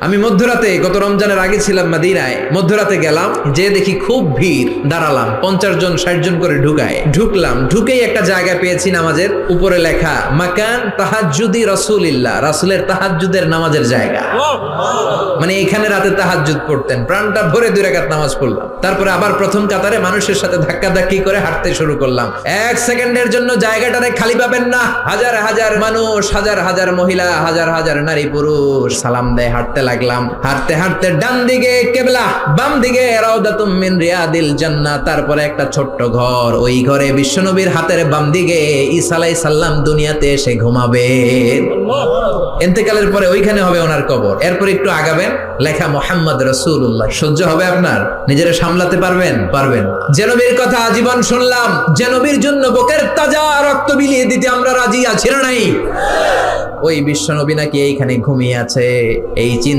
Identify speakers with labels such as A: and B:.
A: আমি মধ্যরাতে গত রমজানের আগে ছিলাম মদিনায়, মধ্যরাতে গেলাম, যে দেখি খুব ভিড়, দাঁড়ালাম, 50 জন 60 জন করে ঢুকলাম, ঢুকেই একটা জায়গা পেয়েছি নামাজের, উপরে লেখা মাকান তাহাজ্জুদি রাসূলিল্লাহ, রাসূলের তাহাজ্জুদের নামাজের জায়গা। মানে এখানে রাতে তাহাজ্জুদ পড়তেন, প্রাণটা ভরে 2 রাকাত নামাজ পড়লাম। তারপরে আবার প্রথম কাতারে মানুষের সাথে ধাক্কাধাক্কি করে হাঁটতে শুরু করলাম। 1 সেকেন্ডের জন্য জায়গাটারে খালি পাবেন না। হাজার হাজার মানুষ, হাজার হাজার মহিলা, হাজার হাজার নারী পুরুষ সালাম দেয়। হাঁটতে লাগলাম, হাঁটতে হাঁটতে ডান দিকে কিবলা, বাম দিকে রাউদাতুম মিন রিয়াদিল জান্নাহ, তারপরে একটা ছোট্ট ঘর, ওই ঘরে বিশ্বনবীর হাতের বাম দিকে ঈসা আলাইহিস সালাম দুনিয়াতে এসে ঘুমাবেন। ইন্তেকালের পরে ওইখানে হবে ওনার কবর। এরপর একটু আগাবেন, লেখা মুহাম্মদ রাসূলুল্লাহ। সহ্য হবে আপনার? নিজেরা সামলাতে পারবেন? যে নবীর কথা আজীবন শুনলাম, যে নবীর জন্য বুকের তাজা রক্ত বিলিয়ে দিতে আমরা রাজি আছি না নাই, ওই বিশ্বনবী নাকি এইখানে ঘুমিয়ে আছে। এই চিন্তা